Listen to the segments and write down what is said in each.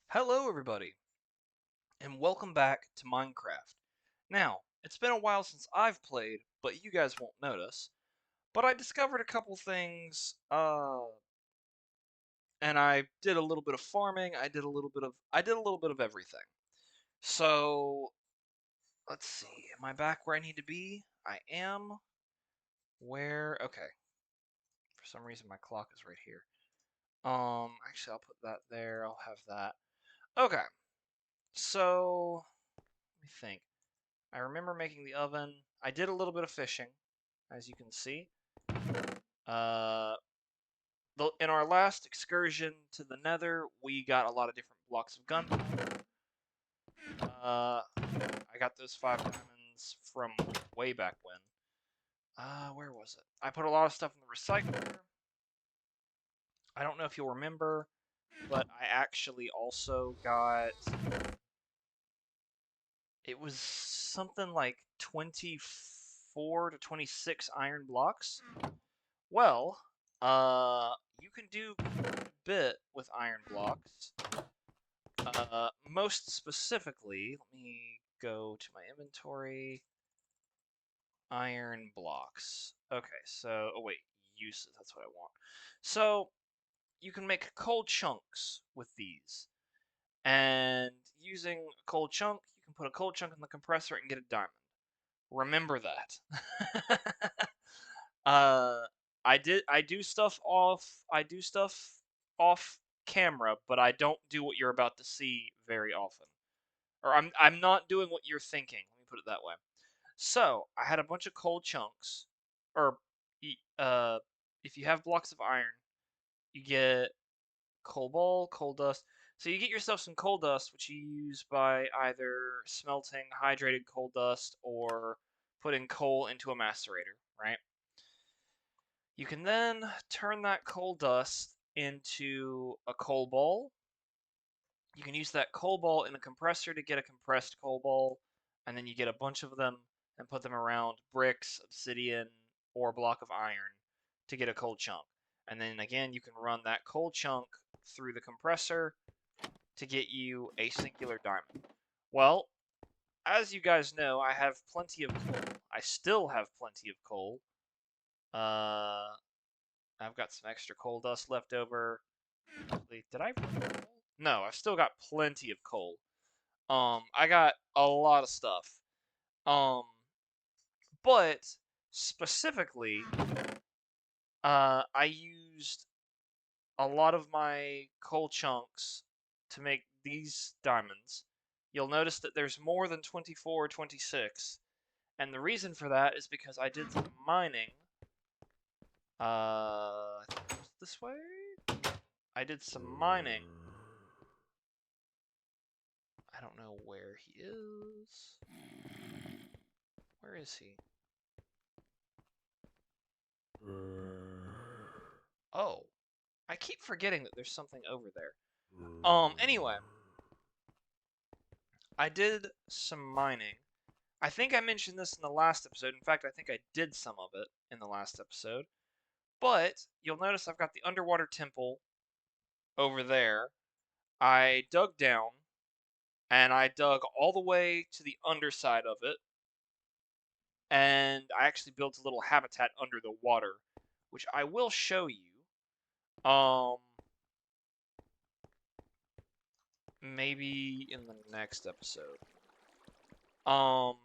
Hello, everybody, and welcome back to Minecraft. Now, it's been a while since I've played, but you guys won't notice. But I discovered a couple things, and I did a little bit of farming. I did a little bit of everything. So let's see. Am I back where I need to be? I am. Where? Okay. For some reason, my clock is right here. Actually, I'll put that there. I'll have that. Okay. So let me think. I remember making the oven. I did a little bit of fishing, as you can see. Uh, in our last excursion to the Nether, we got a lot of different blocks of gunpowder. I got those 5 diamonds from way back when. Where was it? I put a lot of stuff in the recycler. I don't know if you'll remember, but I actually also got. It was something like 24 to 26 iron blocks. Well, you can do quite a bit with iron blocks. Most specifically, let me go to my inventory. Iron blocks. Okay, so, oh wait, uses, that's what I want. So, you can make coal chunks with these. And using a coal chunk, you can put a coal chunk in the compressor and get a diamond. Remember that. Uh, I do stuff off camera, but I don't do what you're about to see very often. Or I'm not doing what you're thinking. Let me put it that way. So I had a bunch of coal chunks, or if you have blocks of iron, you get coal ball, coal dust. So you get yourself some coal dust, which you use by either smelting hydrated coal dust or putting coal into a macerator, right? You can then turn that coal dust into a coal ball. You can use that coal ball in a compressor to get a compressed coal ball, and then you get a bunch of them and put them around bricks, obsidian, or a block of iron to get a coal chunk. And then again, you can run that coal chunk through the compressor to get you a singular diamond. Well, as you guys know, I have plenty of coal. I still have plenty of coal. Uh, I've got some extra coal dust left over. Did I run coal? No, I've still got plenty of coal. I got a lot of stuff. Um, but specifically, I used a lot of my coal chunks to make these diamonds. You'll notice that there's more than 24 or 26, and the reason for that is because I did some mining. I think it was this way? I did some mining. I don't know where he is. Where is he? Oh, I keep forgetting that there's something over there. Anyway, I did some mining. I think I mentioned this in the last episode. In fact, I think I did some of it in the last episode. But you'll notice I've got the underwater temple over there. I dug down and I dug all the way to the underside of it. And I actually built a little habitat under the water, which I will show you. Maybe in the next episode. Um,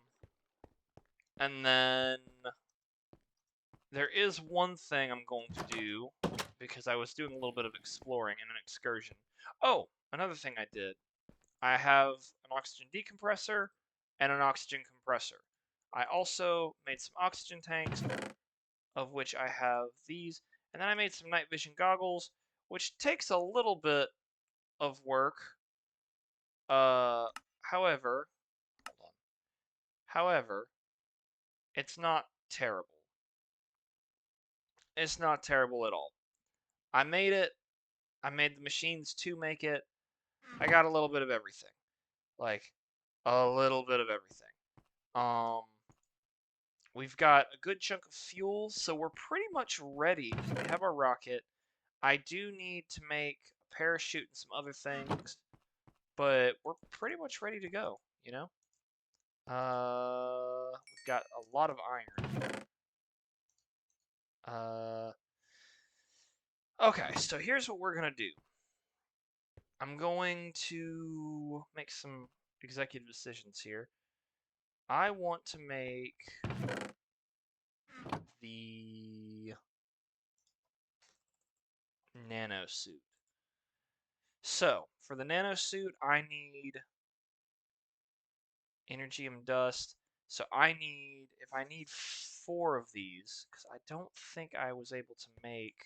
and then there is one thing I'm going to do because I was doing a little bit of exploring in an excursion. Oh, another thing I did. I have an oxygen decompressor and an oxygen compressor. I also made some oxygen tanks, of which I have these, and then I made some night vision goggles, which takes a little bit of work. However, hold on. However, it's not terrible. It's not terrible at all. I made it. I made the machines to make it. I got a little bit of everything. Like, a little bit of everything. Um, we've got a good chunk of fuel, so we're pretty much ready. We have our rocket. I do need to make a parachute and some other things. but we're pretty much ready to go, you know? We've got a lot of iron. Okay, so here's what we're gonna do. I'm going to make some executive decisions here. I want to make the nano suit. So, for the nano suit, I need Energium dust. So if I need 4 of these, because I don't think I was able to make,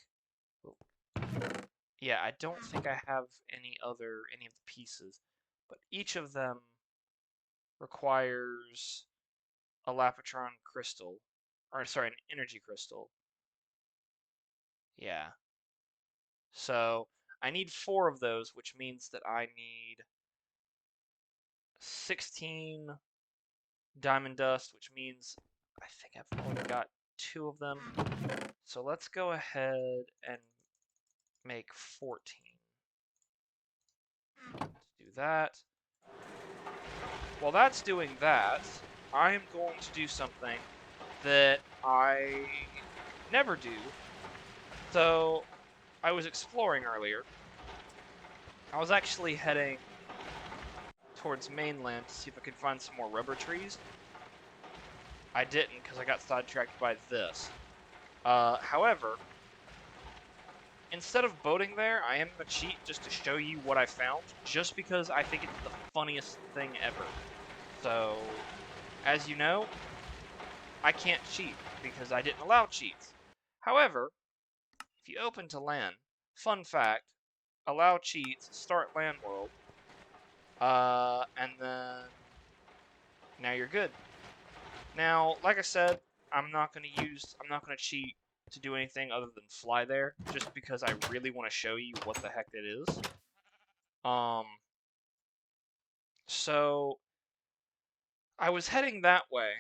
yeah, I don't think I have any of the pieces, but each of them requires a Lapotron crystal, or sorry, an energy crystal. Yeah. So I need 4 of those, which means that I need 16 diamond dust, which means I think I've only got 2 of them. So let's go ahead and make 14. Let's do that. While that's doing that, I'm going to do something that I never do. So I was exploring earlier. I was actually heading towards mainland to see if I could find some more rubber trees. I didn't because I got sidetracked by this. However, instead of boating there, I am going to cheat just to show you what I found, just because I think it's the funniest thing ever. So, as you know, I can't cheat because I didn't allow cheats. However, if you open to land, fun fact, allow cheats, start land world, and then now you're good. Now, like I said, I'm not gonna cheat to do anything other than fly there, just because I really want to show you what the heck it is. So I was heading that way,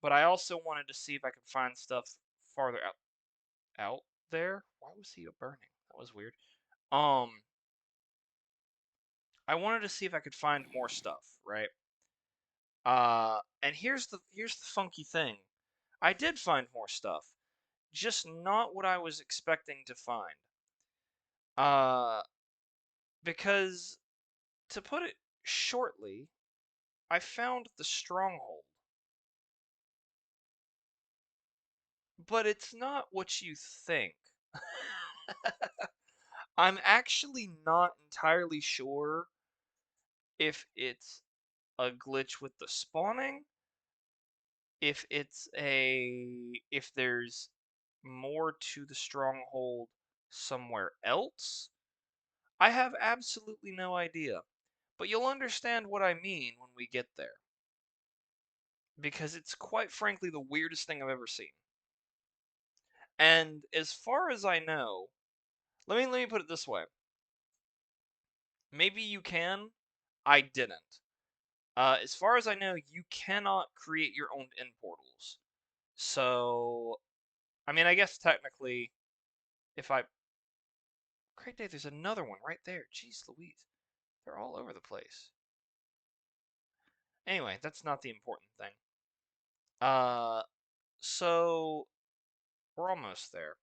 but I also wanted to see if I could find stuff farther out there. Why was he burning? That was weird. I wanted to see if I could find more stuff, right? And here's the funky thing. I did find more stuff, just not what I was expecting to find. Uh, because to put it shortly, I found the stronghold. But it's not what you think. I'm actually not entirely sure if it's a glitch with the spawning, if there's more to the stronghold somewhere else. I have absolutely no idea. But you'll understand what I mean when we get there. Because it's quite frankly the weirdest thing I've ever seen. And as far as I know, let me put it this way. Maybe you can. I didn't. As far as I know, you cannot create your own end portals. So, I mean, I guess technically, if I... Great day, there's another one right there. Jeez Louise. They're all over the place. Anyway, that's not the important thing. So, we're almost there.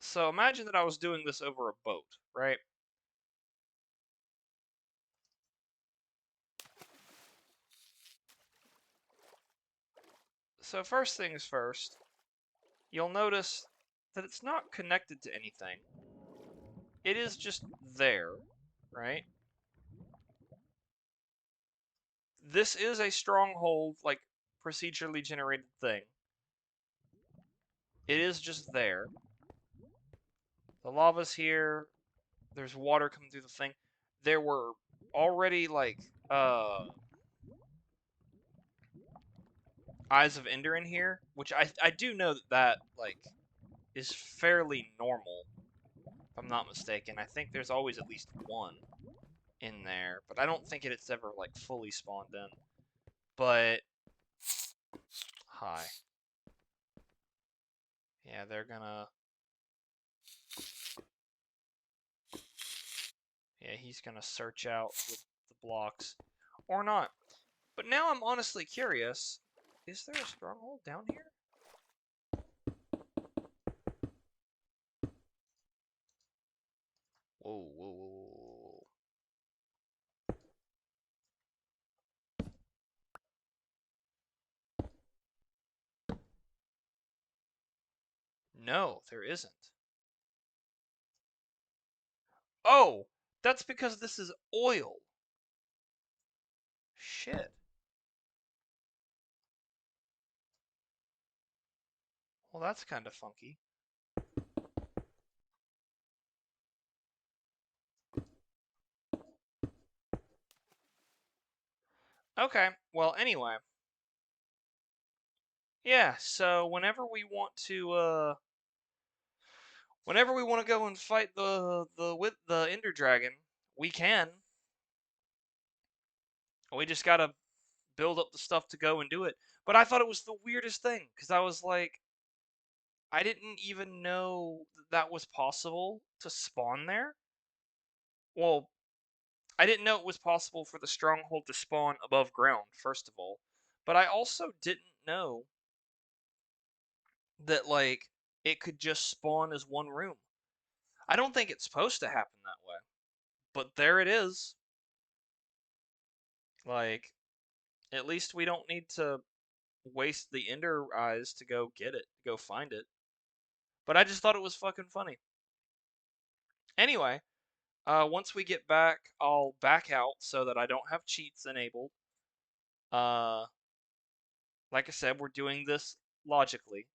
So imagine that I was doing this over a boat, right? So first things first, you'll notice that it's not connected to anything. It is just there, right? This is a stronghold, like, procedurally generated thing. It is just there. The lava's here. There's water coming through the thing. There were already, like, Eyes of Ender in here, which I do know that, like, is fairly normal, if I'm not mistaken. I think there's always at least one in there, but I don't think it's ever, like, fully spawned in. But, hi. Yeah, they're gonna... Yeah, he's gonna search out the blocks. Or not. But now I'm honestly curious. Is there a stronghold down here? Whoa, whoa, whoa, whoa. No, there isn't. Oh, that's because this is oil. Shit. Well, that's kind of funky. Okay, well, anyway. Yeah, so whenever we want to go and fight the Ender Dragon, we can. We just gotta build up the stuff to go and do it. But I thought it was the weirdest thing because I was like, I didn't even know that was possible to spawn there. Well, I didn't know it was possible for the stronghold to spawn above ground, first of all. But I also didn't know that like it could just spawn as one room. I don't think it's supposed to happen that way. But there it is. Like, at least we don't need to waste the Ender eyes to go get it, go find it. But I just thought it was fucking funny. Anyway, once we get back, I'll back out so that I don't have cheats enabled. Uh, like I said, we're doing this logically.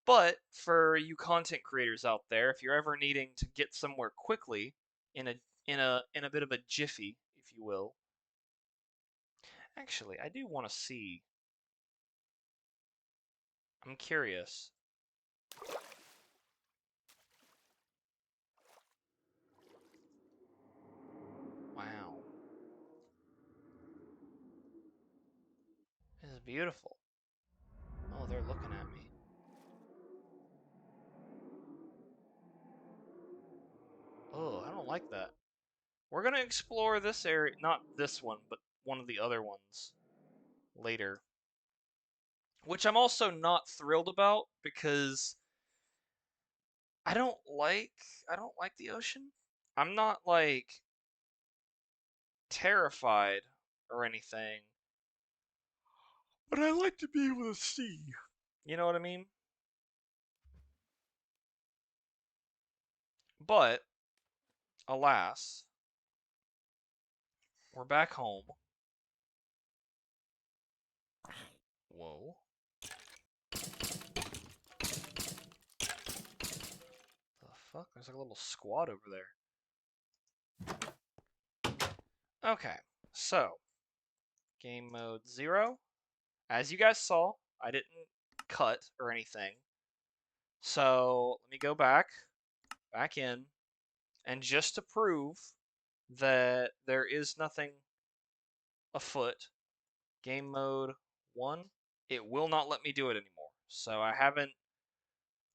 But for you content creators out there, if you're ever needing to get somewhere quickly in a bit of a jiffy, if you will. Actually, I do want to see. I'm curious. Wow. This is beautiful. Oh, they're looking at me. Oh, I don't like that. We're gonna explore this area, not this one, but one of the other ones later. Which I'm also not thrilled about because I don't like the ocean. I'm not like terrified or anything, but I like to be able to see. You know what I mean? But alas, we're back home. Whoa. The fuck? There's like a little squad over there. Okay, so game mode 0. As you guys saw, I didn't cut or anything. So let me go back in, and just to prove that there is nothing afoot, game mode 1, it will not let me do it anymore. So I haven't,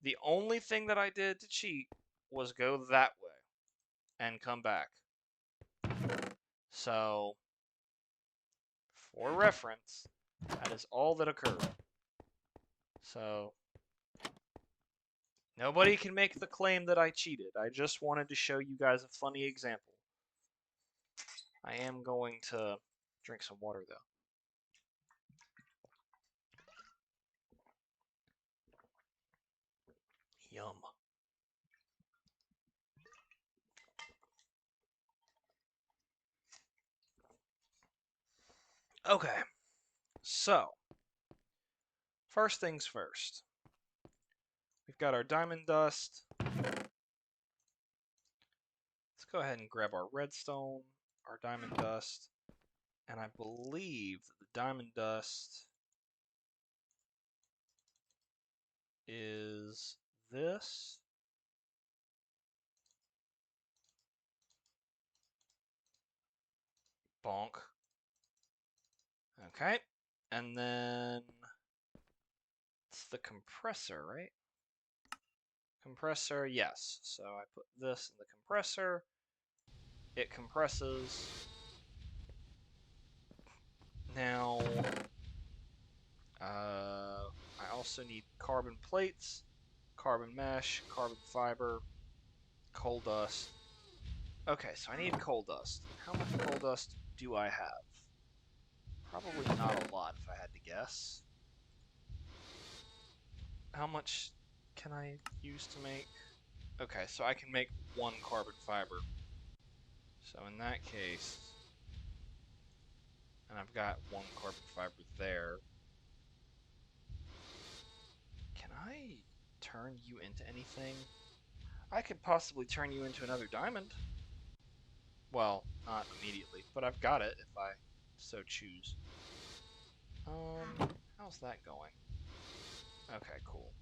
the only thing that I did to cheat was go that way and come back. So, for reference, that is all that occurred. So, nobody can make the claim that I cheated. I just wanted to show you guys a funny example. I am going to drink some water, though. Yum. Okay, so, first things first. We've got our diamond dust. Let's go ahead and grab our redstone, our diamond dust, and I believe that the diamond dust is this. Bonk. Okay, and then it's the compressor, right? Compressor, yes. So I put this in the compressor. it compresses. Now, I also need carbon plates, carbon mesh, carbon fiber, coal dust. Okay, so I need coal dust. How much coal dust do I have? Probably not a lot, if I had to guess. How much can I use to make? Okay, so I can make 1 carbon fiber. So in that case, and I've got 1 carbon fiber there. Can I turn you into anything? I could possibly turn you into another diamond. Well, not immediately, but I've got it if I so choose. How's that going? Okay, cool.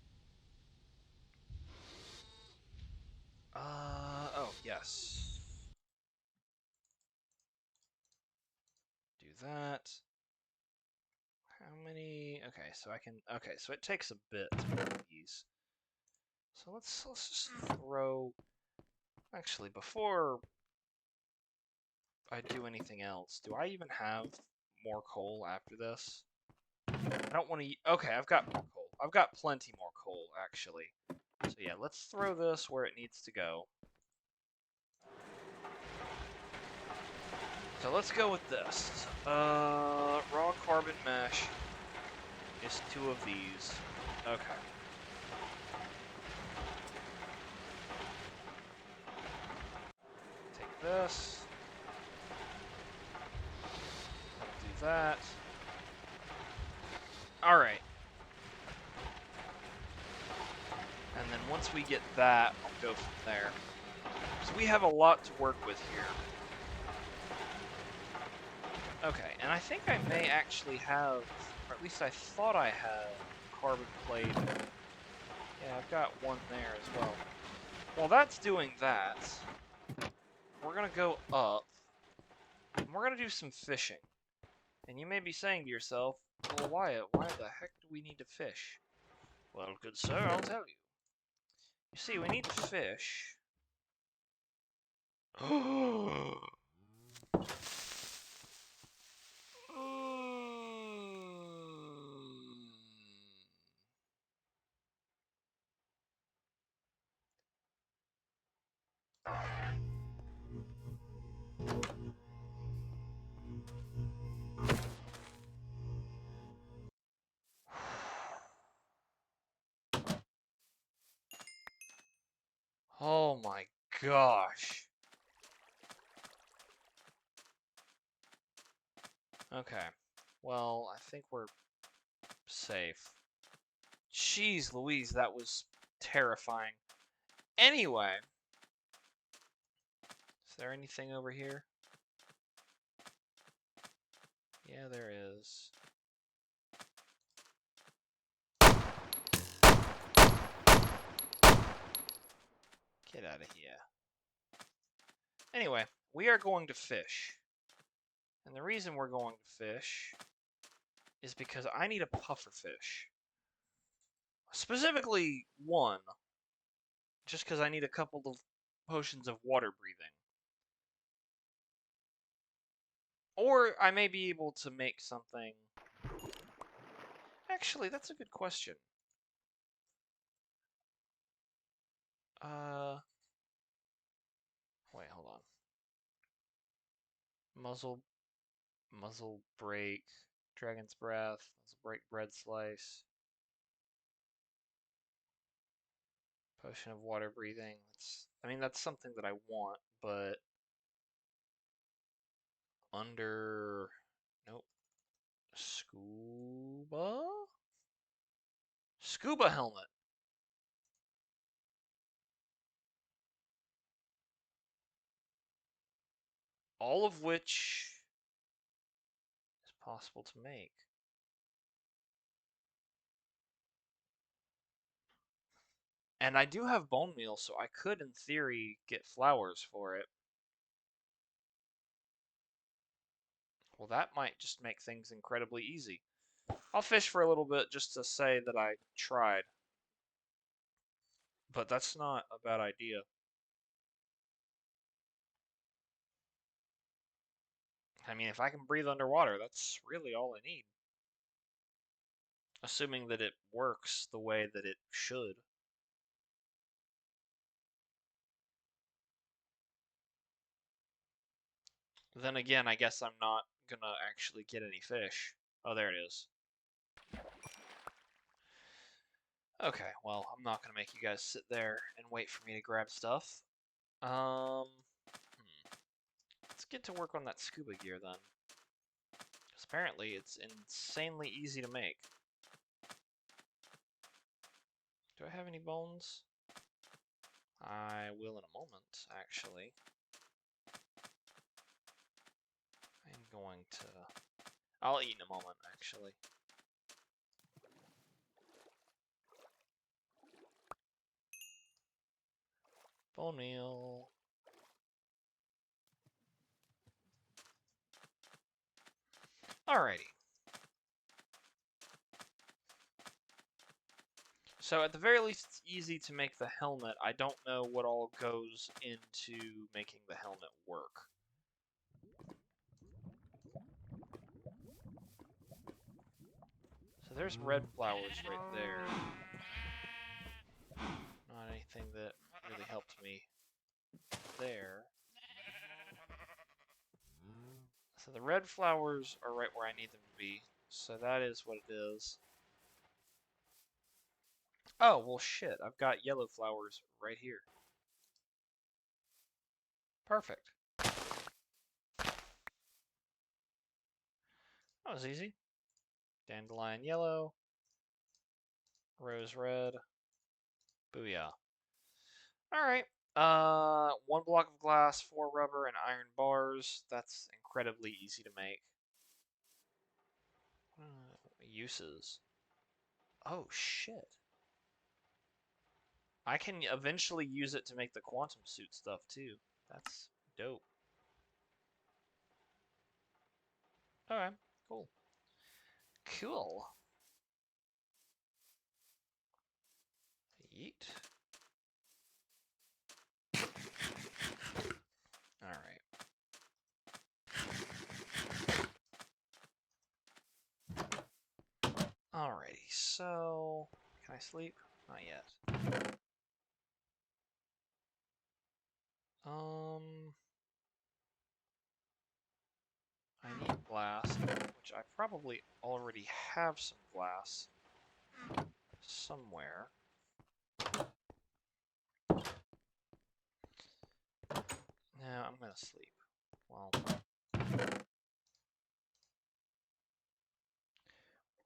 Oh, yes. Do that. How many? Okay, so I can. Okay, so it takes a bit to make these. So let's just throw. Actually, before I do anything else, do I even have more coal after this? I don't want to. Okay, I've got more coal. I've got plenty more coal, actually. So yeah, let's throw this where it needs to go. So let's go with this. Raw carbon mesh is 2 of these. Okay. Take this. Do that. Alright. And then once we get that, I'll go from there. So we have a lot to work with here. Okay, and I think I may actually have, or at least I thought I had, carbon plate. Yeah, I've got 1 there as well. While that's doing that, we're gonna go up, and we're gonna do some fishing. And you may be saying to yourself, well, Wyatt, why the heck do we need to fish? Well, good sir, I'll tell you. You see, we need to fish. Oh my gosh. Okay. Well, I think we're safe. Jeez Louise, that was terrifying. Anyway. Is there anything over here? Yeah, there is. Get out of here. Anyway, we are going to fish. And the reason we're going to fish is because I need a pufferfish. Specifically 1. Just because I need a couple of potions of water breathing. Or I may be able to make something. Actually, that's a good question. Wait, hold on. Muzzle break, dragon's breath, muzzle break, bread slice, potion of water breathing. I mean, that's something that I want, but under, nope, scuba helmet. All of which is possible to make. And I do have bone meal, so I could, in theory, get flowers for it. Well, that might just make things incredibly easy. I'll fish for a little bit just to say that I tried. But that's not a bad idea. I mean, if I can breathe underwater, that's really all I need. Assuming that it works the way that it should. Then again, I guess I'm not gonna actually get any fish. Oh, there it is. Okay, well, I'm not gonna make you guys sit there and wait for me to grab stuff. Let's get to work on that scuba gear then. Because apparently it's insanely easy to make. Do I have any bones? I will in a moment, actually. I'm going to... I'll eat in a moment, actually. Bone meal. Alrighty. So at the very least, it's easy to make the helmet. I don't know what all goes into making the helmet work. So there's red flowers right there. Not anything that really helped me there. So the red flowers are right where I need them to be. So that is what it is. Oh, well shit, I've got yellow flowers right here. Perfect. That was easy. Dandelion yellow. Rose red. Booyah. Alright. 1 block of glass, 4 rubber, and iron bars. That's incredibly easy to make. Uses. Oh, shit. I can eventually use it to make the quantum suit stuff, too. That's dope. Alright, cool. Cool. Yeet. Alright. Alrighty, so... Can I sleep? Not yet. I need glass, which I probably already have some glass somewhere. Now I'm gonna sleep. Well, what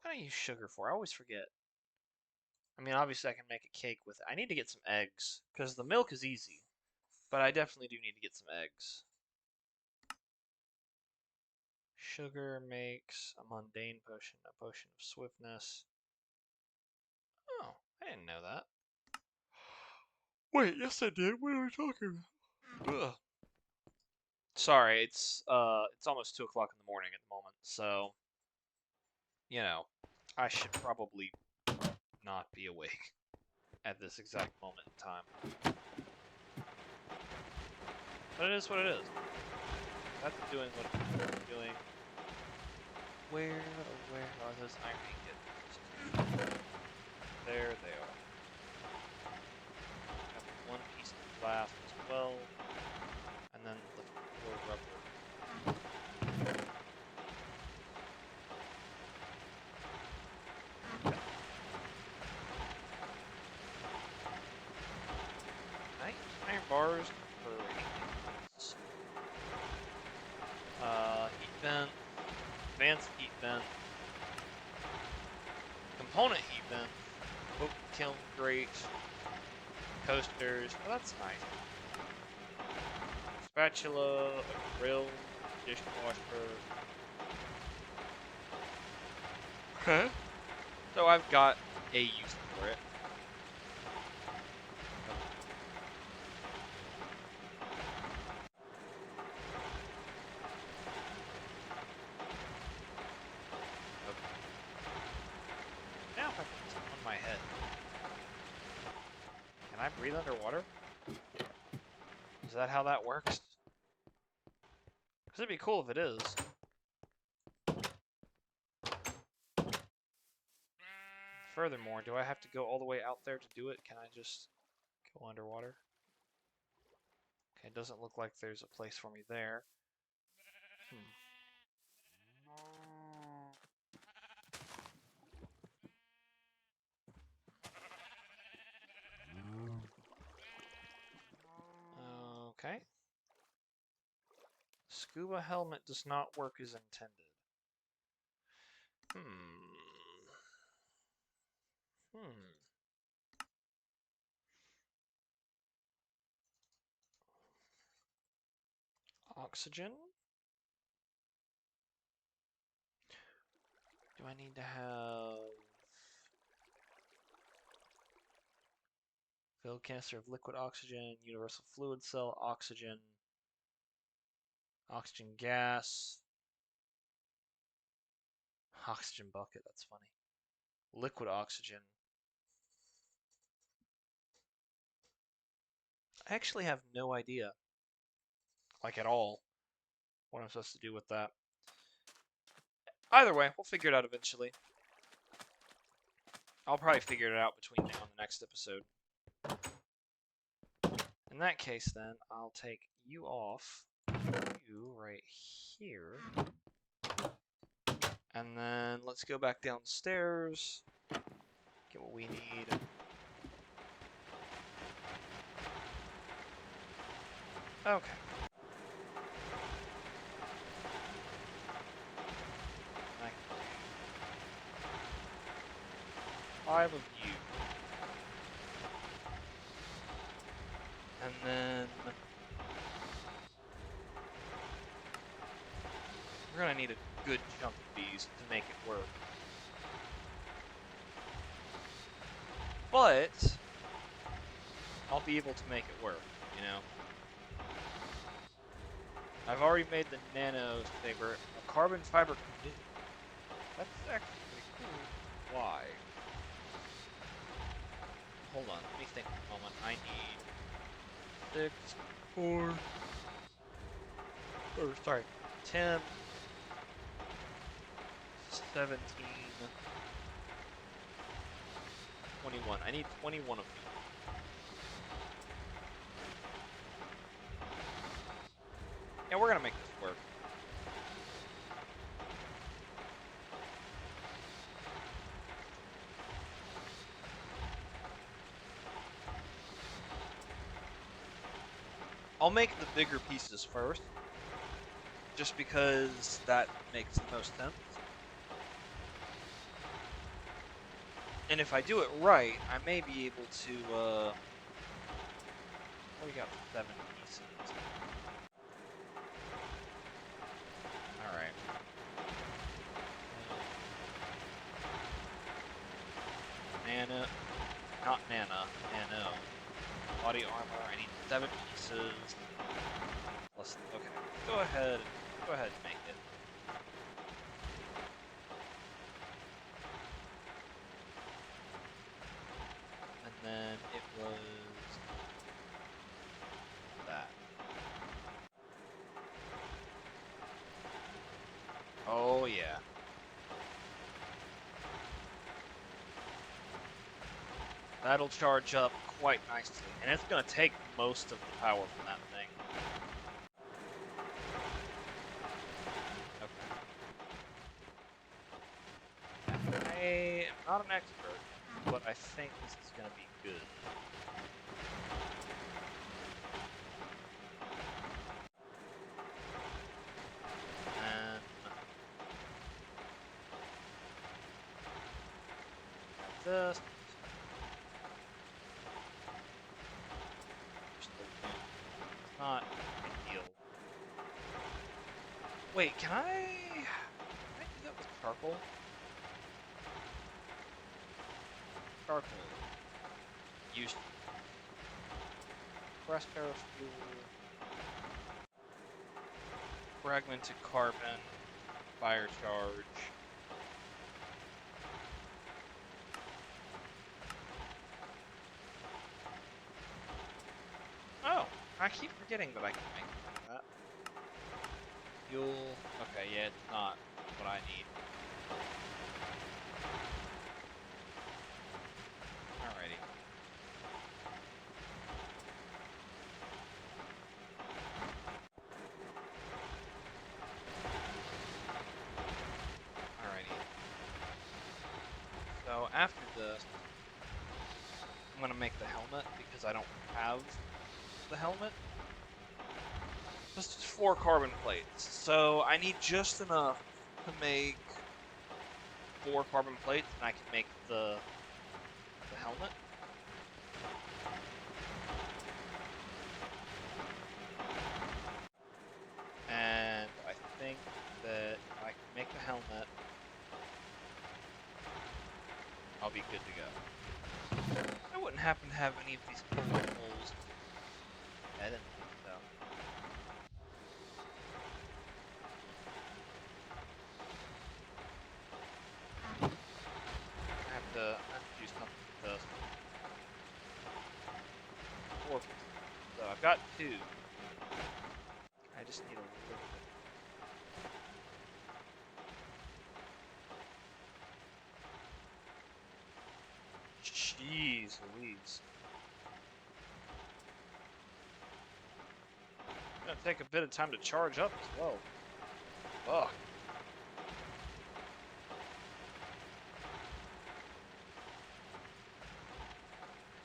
can I use sugar for? I always forget. I mean, obviously I can make a cake with it. I need to get some eggs, because the milk is easy. But I definitely do need to get some eggs. Sugar makes a mundane potion, a potion of swiftness. Oh, I didn't know that. Wait, yes I did. What are we talking about? Ugh. Sorry, it's almost 2 o'clock in the morning at the moment, so you know, I should probably not be awake at this exact moment in time. But it is what it is. That's doing what I'm doing. Where are those iron ingots? There they are. Have 1 piece of glass as well, and then the 4 rubber. Nice iron bars for heat vent, advanced heat vent, component heat vent, oak kiln grate, coasters. Oh, that's nice. Spatula, a grill, dishwasher. Okay. So I've got a use for it. Now if I put something on my head, can I breathe underwater? Is that how that works? Because it'd be cool if it is. Furthermore, do I have to go all the way out there to do it? Can I just go underwater? Okay, it doesn't look like there's a place for me there. Okay. Scuba helmet does not work as intended. Oxygen? Do I need to have filled canister of liquid oxygen, universal fluid cell, oxygen, oxygen gas, oxygen bucket, that's funny. Liquid oxygen. I actually have no idea, like at all, what I'm supposed to do with that. Either way, we'll figure it out eventually. I'll probably figure it out between now and the next episode. In that case, then, I'll take you off, you right here, and then let's go back downstairs, get what we need. Okay. Five of you. And then we're gonna need a good chunk of these to make it work. But I'll be able to make it work, you know. I've already made the nano saber, a carbon fiber canoe. That's actually pretty cool. Why? Hold on, let me think a moment. I need 6, 4, or sorry, 10, 17, 21. I need 21 of these. Yeah, we're gonna make this work. I'll make the bigger pieces first, just because that makes the most sense. And if I do it right, I may be able to, we got 7 pieces. Alright. Nana, not Nana, Nano. Body armor, I need 7 pieces. Listen, okay, go ahead and make it. And then it was that. Oh yeah. That'll charge up quite nicely, and it's going to take most of the power from that thing. Okay. I am not an expert, but I think this is going to be good. And this. It's not a deal. Wait, can I do that with charcoal? Charcoal. Use breast fuel. Fragmented carbon. Fire charge. Oh, I keep forgetting that I can make that. Fuel. Okay, yeah, it's not what I need. Alrighty. Alrighty. So after this, I'm gonna make the helmet because I don't have the helmet. Just 4 carbon plates. So I need just enough to make 4 carbon plates, and I can make the helmet. And I think that if I can make the helmet, I'll be good to go. I wouldn't happen to have any of these collectibles. I didn't think so. I have to do something with this. 4 pieces. So I've got 2. I just need a little bit. Jeez Louise. It's gonna take a bit of time to charge up as well. Ugh.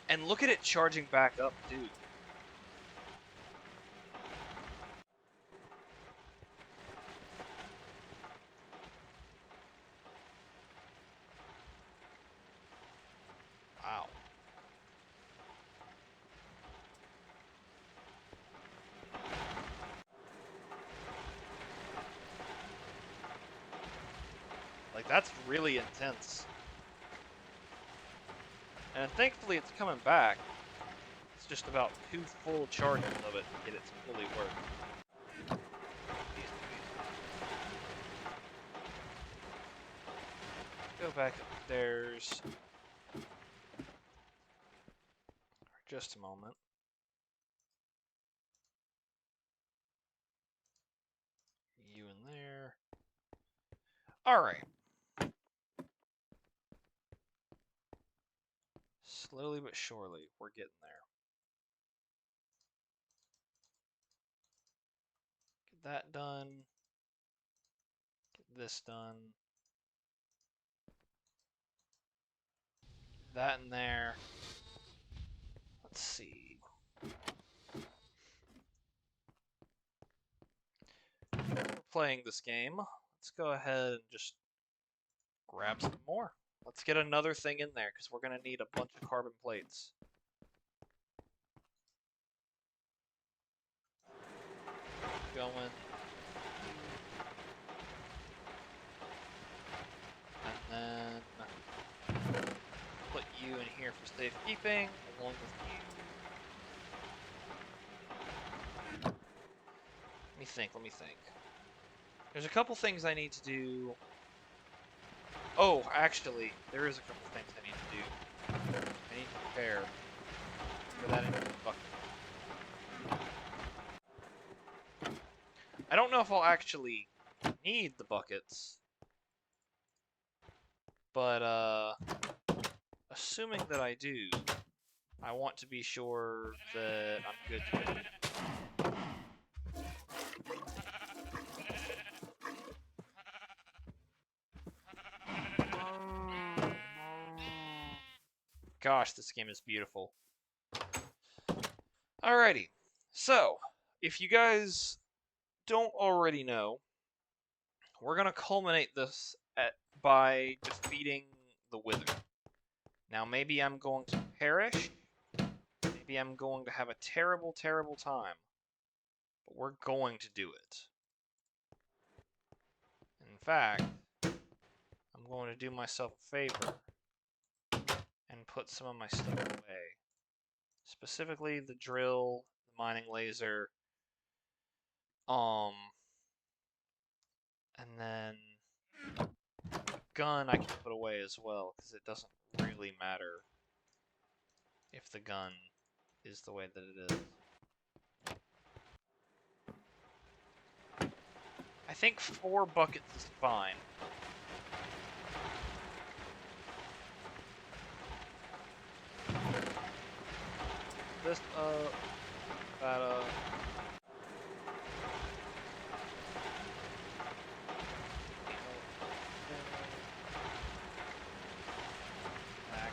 And look at it charging back up, dude. Wow. Like, that's really intense. And thankfully it's coming back. It's just about 2 full charges of it to get it to fully work. Go back upstairs. For just a moment. You in there. Alright. Slowly but surely, we're getting there. Get that done. Get this done. Get that in there. Let's see. We're playing this game. Let's go ahead and just grab some more. Let's get another thing in there, because we're going to need a bunch of carbon plates. Going. And then put you in here for safekeeping, along with you. Let me think. There's a couple things I need to do. Oh, actually, there is a couple things I need to do. I need to prepare for that into the bucket. I don't know if I'll actually need the buckets, but assuming that I do, I want to be sure that I'm good to go. Gosh, this game is beautiful. Alrighty, so if you guys don't already know, we're gonna culminate this by defeating the Wither. Now, maybe I'm going to perish. Maybe I'm going to have a terrible, terrible time. But we're going to do it. In fact, I'm going to do myself a favor and put some of my stuff away. Specifically, the drill, the mining laser, and then the gun I can put away as well, because it doesn't really matter if the gun is the way that it is. I think 4 buckets is fine. this up, that up. Back.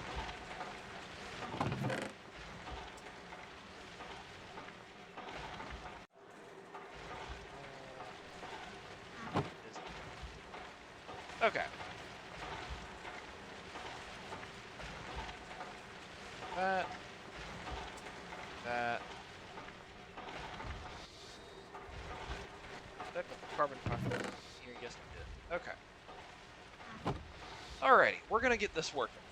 Okay. That. That. Did I put the carbon fiber here? Yes, I did. Okay. Alrighty, we're gonna get this working.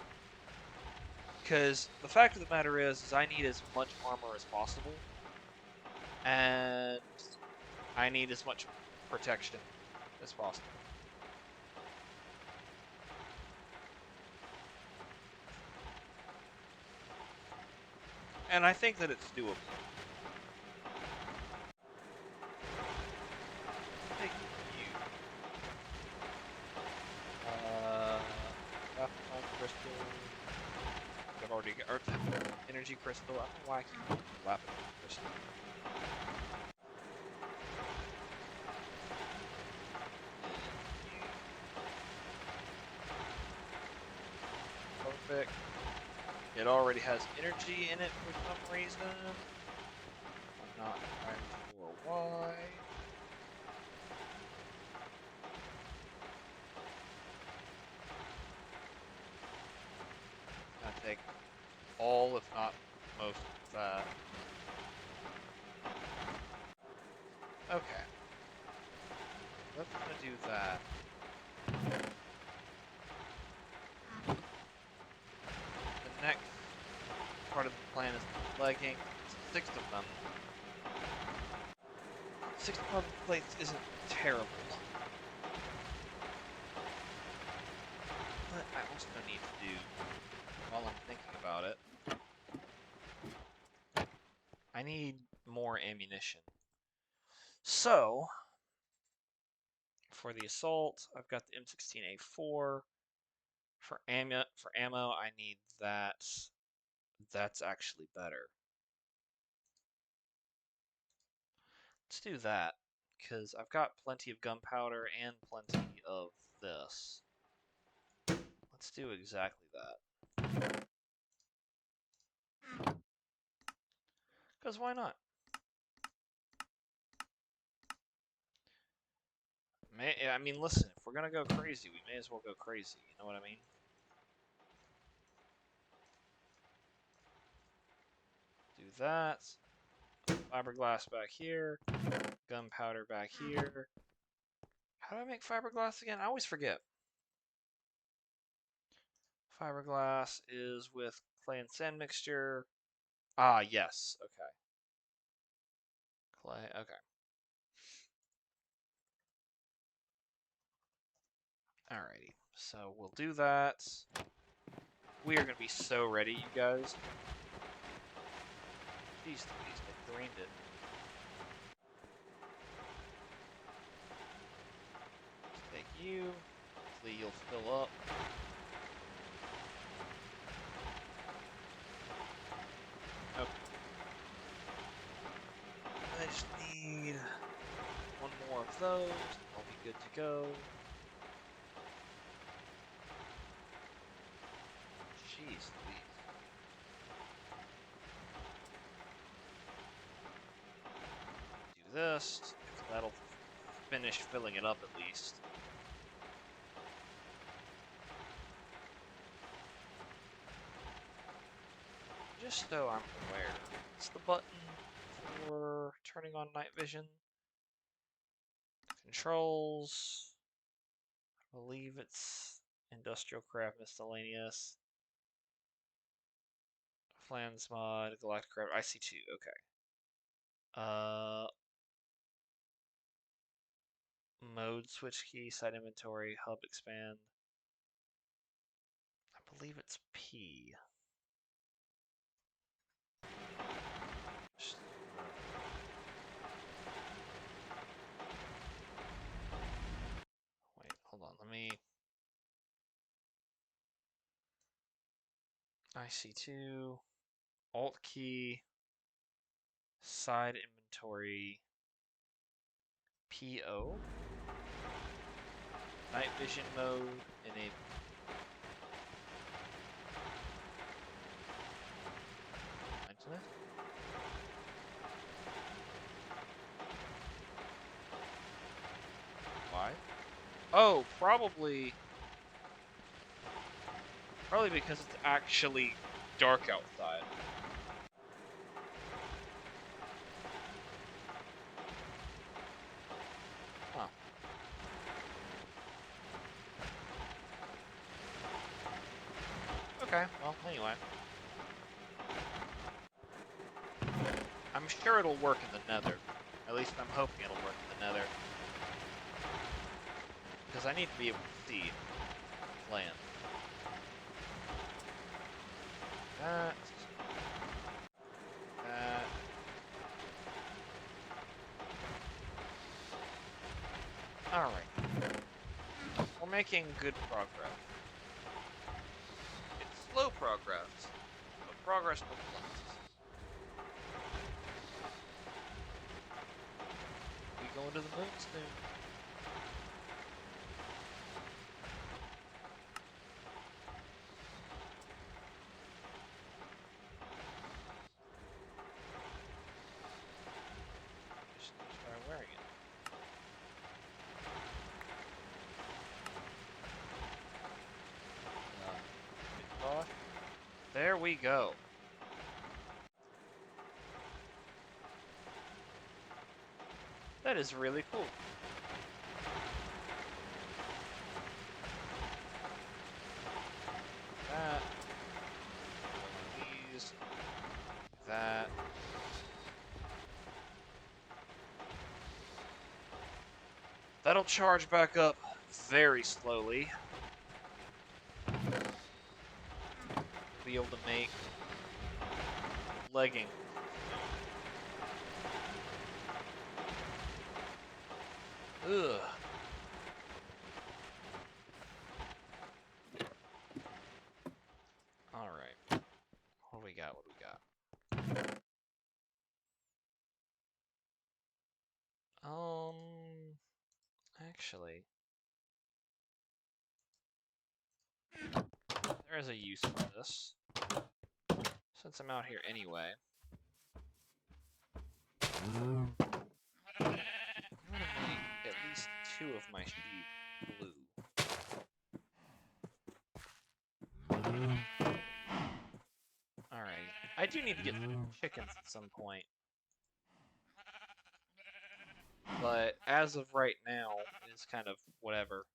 Because the fact of the matter is I need as much armor as possible. And I need as much protection as possible. And I think that it's doable. Thank you. Laptop crystal. I've already got energy crystal. I don't know why I keep going for laptop crystal. Perfect. It already has energy in it for some reason. I'm not entirely sure why. It's gonna take all, if not most, of that. Okay. Let's gonna do that. The next part of the plan is legging. 6 of them. 6 carbon plates isn't terrible. But I also need to do, while I'm thinking about it, I need more ammunition. So, for the assault, I've got the M16A4. For ammo, I need that. That's actually better. Let's do that, because I've got plenty of gunpowder and plenty of this. Let's do exactly that. Because why not? I mean, listen, if we're gonna go crazy, we may as well go crazy. You know what I mean? Do that. Fiberglass back here. Gunpowder back here. How do I make fiberglass again? I always forget. Fiberglass is with clay and sand mixture. Ah, yes. Okay. Clay. Okay. Alrighty. So we'll do that. We are going to be so ready, you guys. Jeez, I drained it. Let's take you. Hopefully you'll fill up. Okay. I just need one more of those. I'll be good to go. Jeez, Louise. Do this. That'll finish filling it up at least. Just so I'm aware, what's the button for turning on night vision? Controls. I believe it's industrial craft miscellaneous. Flans mod, galactic craft, IC2, okay. Mode switch key, site inventory, hub expand. I believe it's P. Wait, hold on, let me... IC2, Alt key, Side inventory. PO. Night vision mode enabled. Internet? Why? Oh, probably because it's actually dark outside. Huh. Okay, well, anyway. I'm sure it'll work in the Nether. At least I'm hoping it'll work in the Nether. Because I need to be able to see land. That. Alright. We're making good progress. It's slow progress, but progress nonetheless. We going to the moon soon. Just need to try wearing it. There we go. That is really cool. That. One of these. That. That'll charge back up very slowly. Be able to make leggings. Ugh. Alright. What do we got? What do we got? Actually. There is a use for this. Since I'm out here anyway. I'm gonna make at least 2 of my sheep blue. Alright. I do need to get chickens at some point. But as of right now, it's kind of whatever.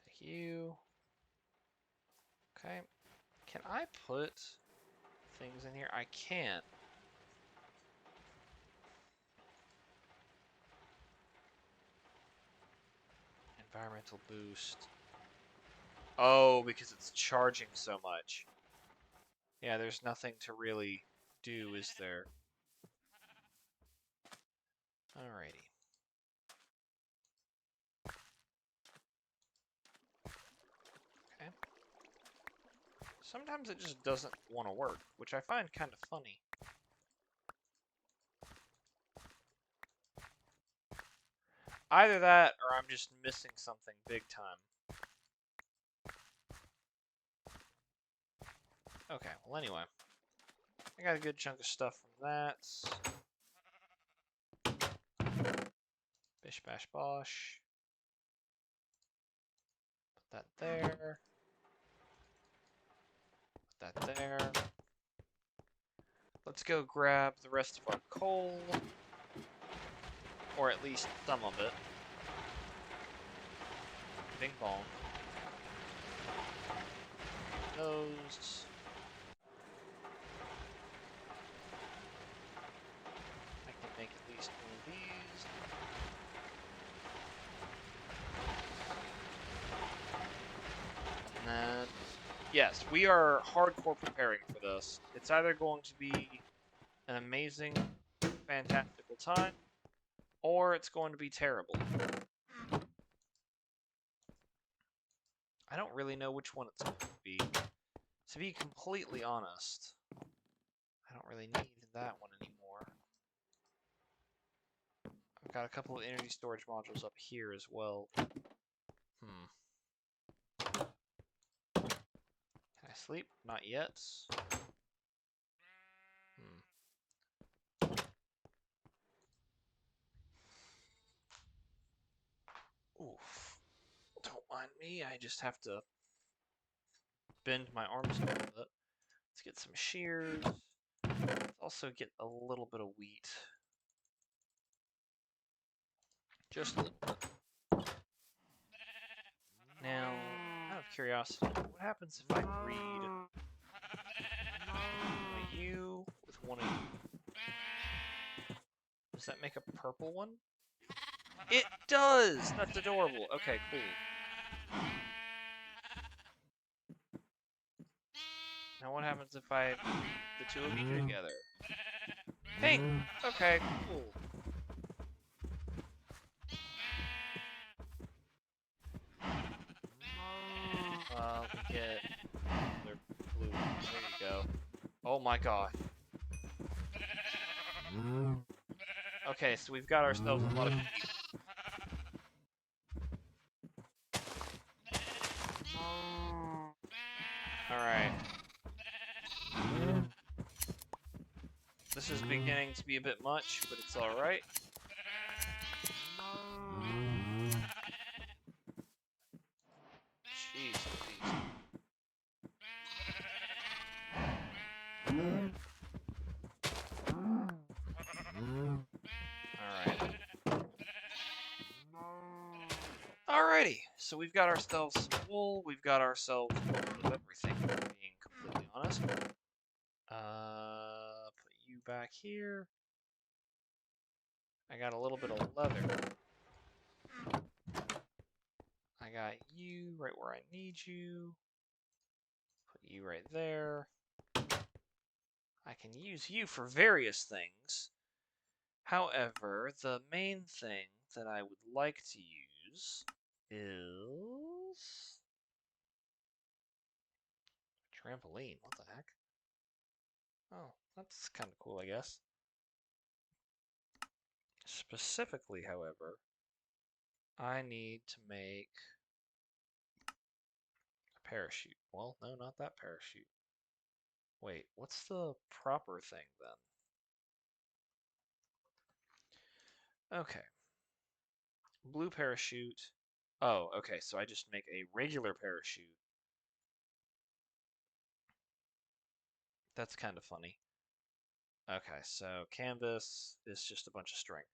Take you. Okay. Can I put things in here? I can. Environmental boost. Oh, because it's charging so much. Yeah, there's nothing to really do, is there? Alrighty. Okay. Sometimes it just doesn't want to work, which I find kind of funny. Either that, or I'm just missing something big time. Okay, well anyway. I got a good chunk of stuff from that. Bish bash bosh. Put that there. Put that there. Let's go grab the rest of our coal. Or at least some of it. Bing bong. Those. I can make at least one of these. And then, yes, we are hardcore preparing for this. It's either going to be an amazing, fantastical time, or it's going to be terrible. I don't really know which one it's going to be. To be completely honest, I don't don't really need that one anymore. I've got a couple of energy storage modules up here as well. Can I sleep? Not yet. Oof. Don't mind me, I just have to bend my arms a little bit. Let's get some shears. Let's also get a little bit of wheat. Just a little bit. Now, out of curiosity, what happens if I breed one of you with one of you? Does that make a purple one? It does! That's adorable. Okay, cool. Now what happens if I the two of you together? Pink! Okay, cool. We get another blue. There you go. Oh my god. Okay, so we've got ourselves a lot of people. Alright. This is beginning to be a bit much, but it's alright. Jeez, please. Alright. Alrighty, so we've got ourselves some wool, we've got ourselves a little bit of everything, if we're being completely honest. Put you back here. I got a little bit of leather. I got you right where I need you. Put you right there. I can use you for various things. However, the main thing that I would like to use is trampoline. What the heck? Oh, that's kind of cool, I guess. Specifically, however, I need to make a parachute. Well, no, not that parachute. Wait, what's the proper thing then? Okay. Blue parachute. Oh, okay, so I just make a regular parachute. That's kind of funny. Okay, so canvas is just a bunch of string.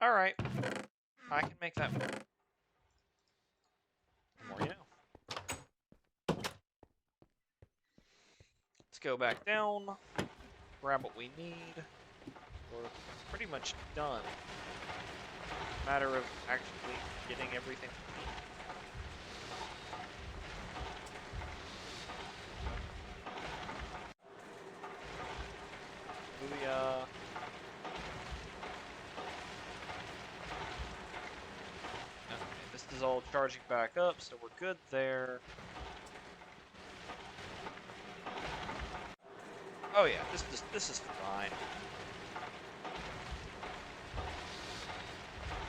Alright, I can make that work. The more you know. Let's go back down, grab what we need. We're pretty much done. Matter of actually getting everything we need. Booyah. Okay, this is all charging back up, so we're good there. Oh yeah, this is fine.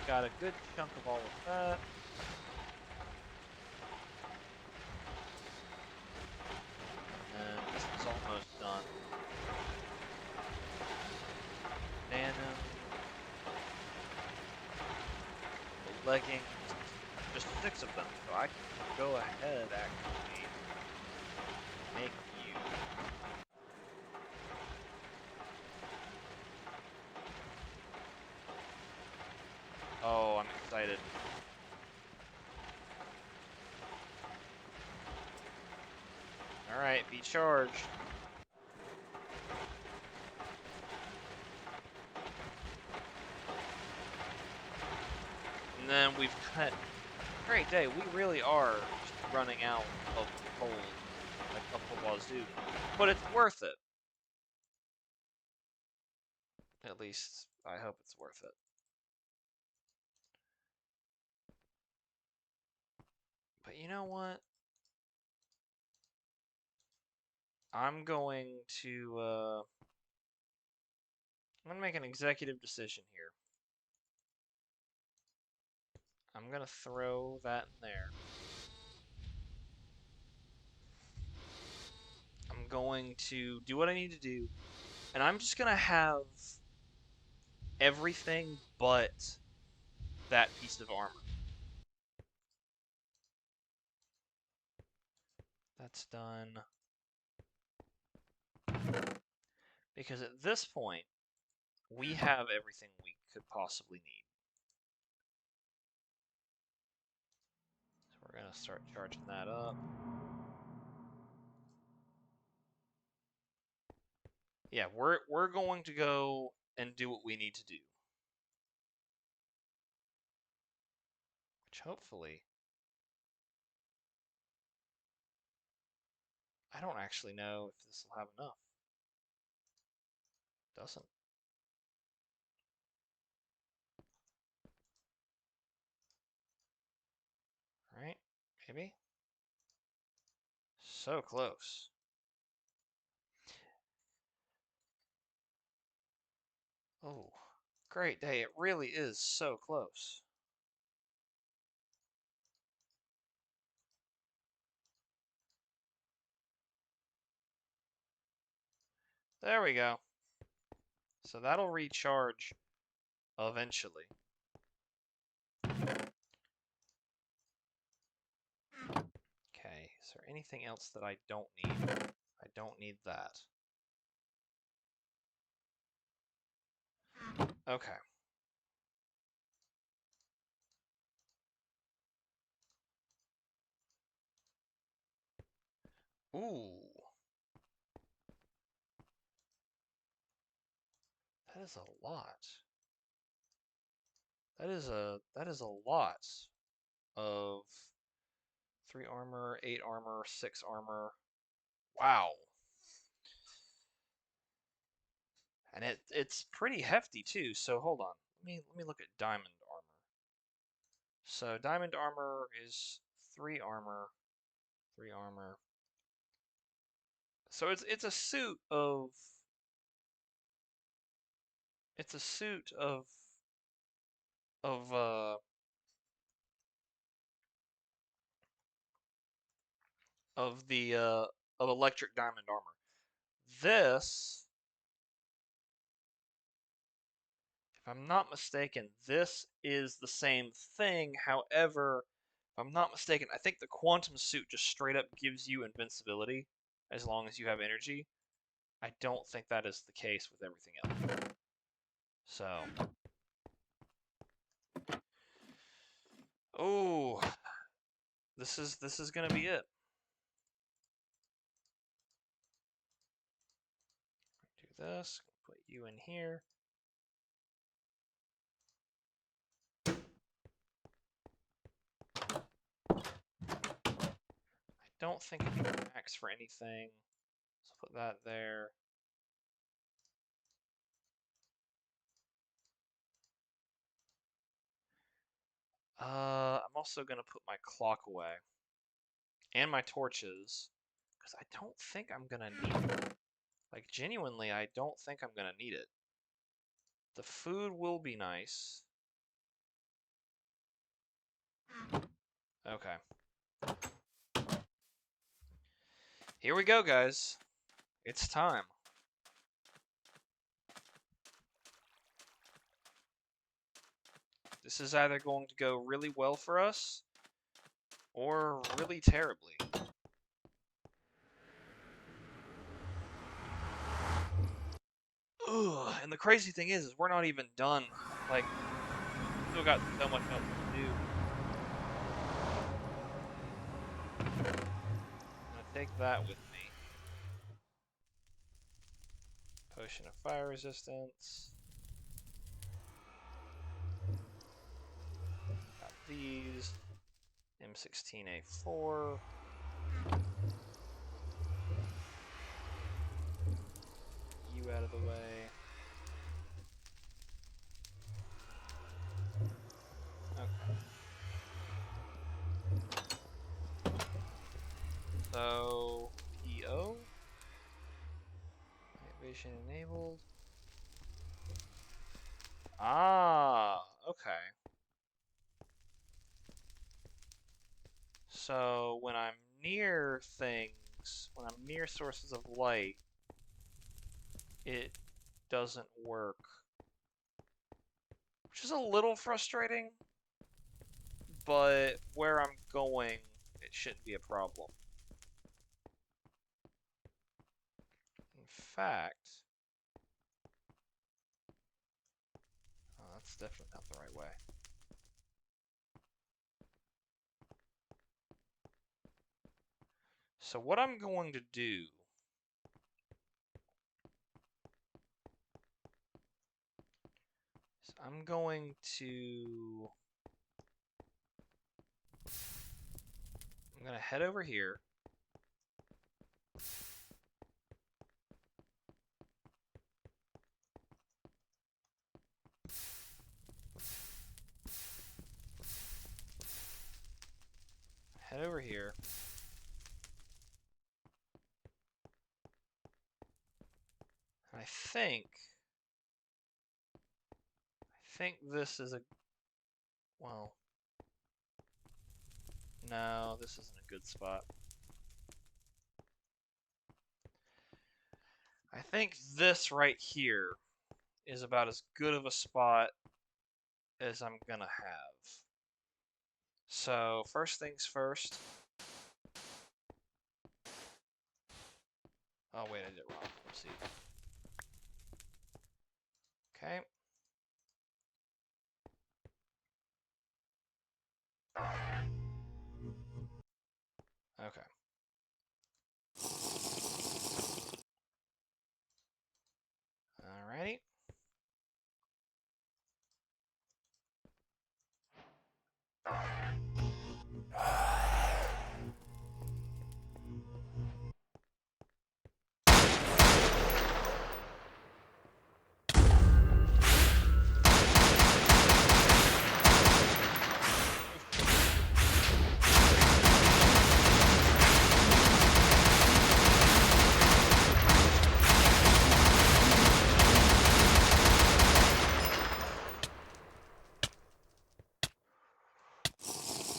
Got a good chunk of all of that. And this is almost done. Denim. The leggings. Just 6 of them, so I can go ahead actually make you. Oh, I'm excited. Alright, be charged. And then we've cut. Great day, we really are just running out of coal, like up the wazoo. But it's worth it. At least, I hope it's worth it. But you know what? I'm going to, I'm gonna make an executive decision here. I'm gonna throw that in there. I'm going to do what I need to do, and I'm just gonna have everything but that piece of armor. That's done. Because at this point, we have everything we could possibly need. So we're gonna start charging that up. Yeah, we're going to go and do what we need to do. Which hopefully, I don't actually know if this will have enough. Doesn't. Right? Maybe? So close. Oh, great day. It really is so close. There we go. So that'll recharge eventually. Okay, is there anything else that I don't need? I don't need that. Okay. Ooh. That is a lot. That is a lot of 3 armor, 8 armor, 6 armor. Wow. And it's pretty hefty too. So hold on. Let me look at diamond armor. So diamond armor is 3 armor, 3 armor. So it's a suit of it's a suit of uh of the of electric diamond armor. This, if I'm not mistaken, this is the same thing. However, if I'm not mistaken, I think the quantum suit just straight up gives you invincibility as long as you have energy. I don't think that is the case with everything else. So, oh, this is gonna be it. Do this. Put you in here. I don't think it can max for anything. So put that there. I'm also gonna put my clock away and my torches because I don't think I'm gonna need it. Like genuinely, I don't think I'm gonna need it. The food will be nice. Okay. Here we go, guys. It's time. This is either going to go really well for us or really terribly. Ugh, and the crazy thing is we're not even done. Like, still got so much else to do. I'm gonna take that with me. Potion of fire resistance. Got these. M16A4. You out of the way. Okay. So, EO. Night vision enabled. Ah, okay. So when I'm near things, when I'm near sources of light, it doesn't work. Which is a little frustrating, but where I'm going, it shouldn't be a problem. In fact, oh, that's definitely not the right way. So what I'm going to do is I'm going to head over here. Head over here. I think this is a, well, no, this isn't a good spot. I think this right here is about as good of a spot as I'm gonna have. So first things first. Oh wait, I did it wrong. Let's see. Okay. Okay. Alrighty.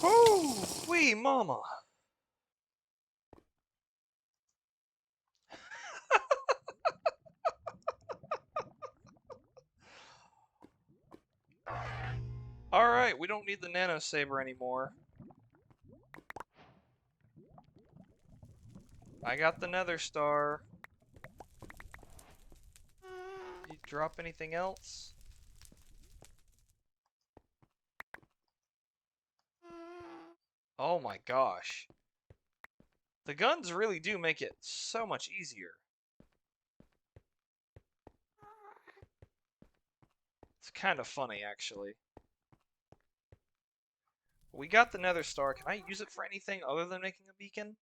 Woo! Wee mama! Alright, we don't need the Nano Saber anymore. I got the Nether Star. You drop anything else? Oh my gosh. The guns really do make it so much easier. It's kind of funny, actually. We got the Nether Star. Can I use it for anything other than making a beacon?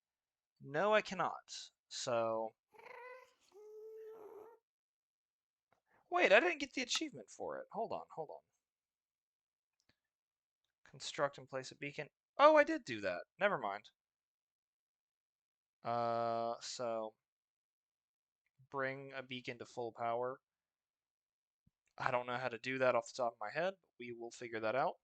No, I cannot. So... Wait, I didn't get the achievement for it. Hold on, hold on. Construct and place a beacon. Oh, I did do that. Never mind. So... Bring a beacon to full power. I don't know how to do that off the top of my head, but we will figure that out.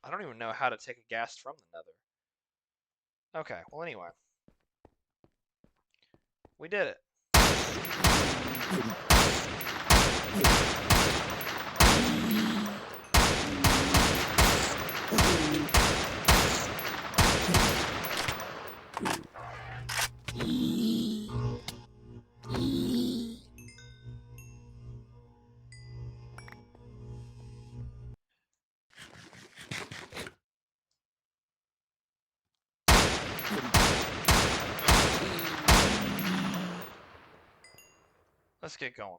I don't even know how to take a ghast from the Nether. Okay, well anyway. We did it. Let's get going.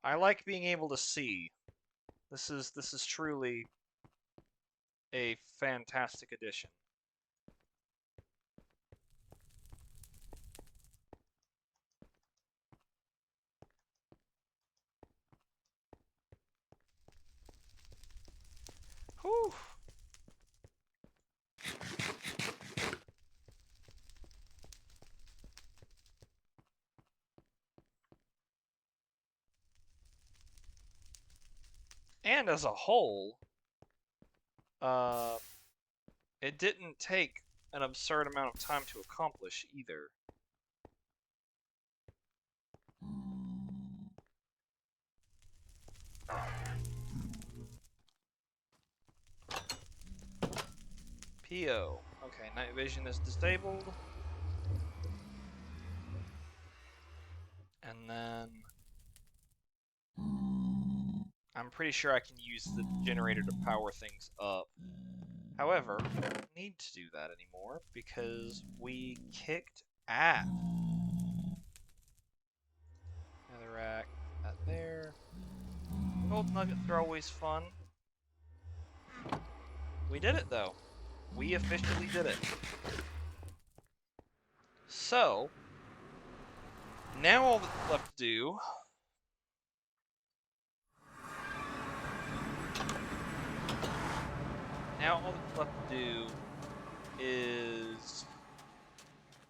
I like being able to see. This is truly a fantastic addition. Whew. And as a whole, it didn't take an absurd amount of time to accomplish either. PO. Okay, night vision is disabled. And then I'm pretty sure I can use the generator to power things up. However, I don't need to do that anymore because we kicked ass. Netherrack, that there. Gold nuggets are always fun. We did it though. We officially did it. So, now all that's left to do is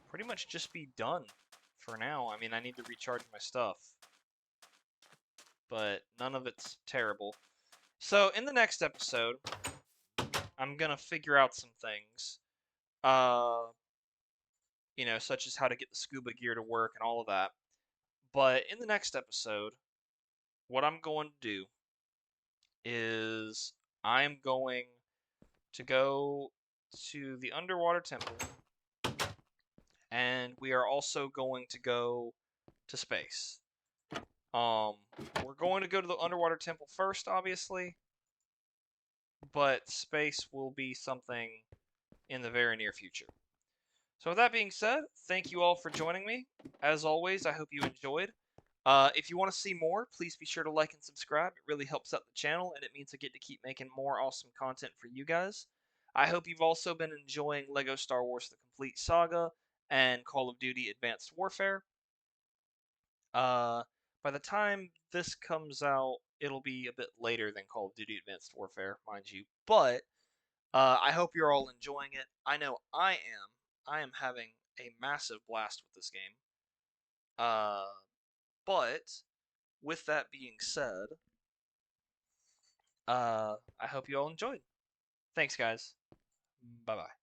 pretty much just be done for now. I mean, I need to recharge my stuff, but none of it's terrible. So, in the next episode, I'm gonna figure out some things. You know, such as how to get the scuba gear to work and all of that. But in the next episode, what I'm going to do is I'm going to go to the underwater temple, and we are also going to go to space. We're going to go to the underwater temple first, obviously, but space will be something in the very near future. So with that being said, thank you all for joining me. As always, I hope you enjoyed. If you want to see more, please be sure to like and subscribe. It really helps out the channel, and it means I get to keep making more awesome content for you guys. I hope you've also been enjoying LEGO Star Wars The Complete Saga and Call of Duty Advanced Warfare. By the time this comes out, it'll be a bit later than Call of Duty Advanced Warfare, mind you. But I hope you're all enjoying it. I know I am. I am having a massive blast with this game. But with that being said, I hope you all enjoyed. Thanks, guys. Bye bye.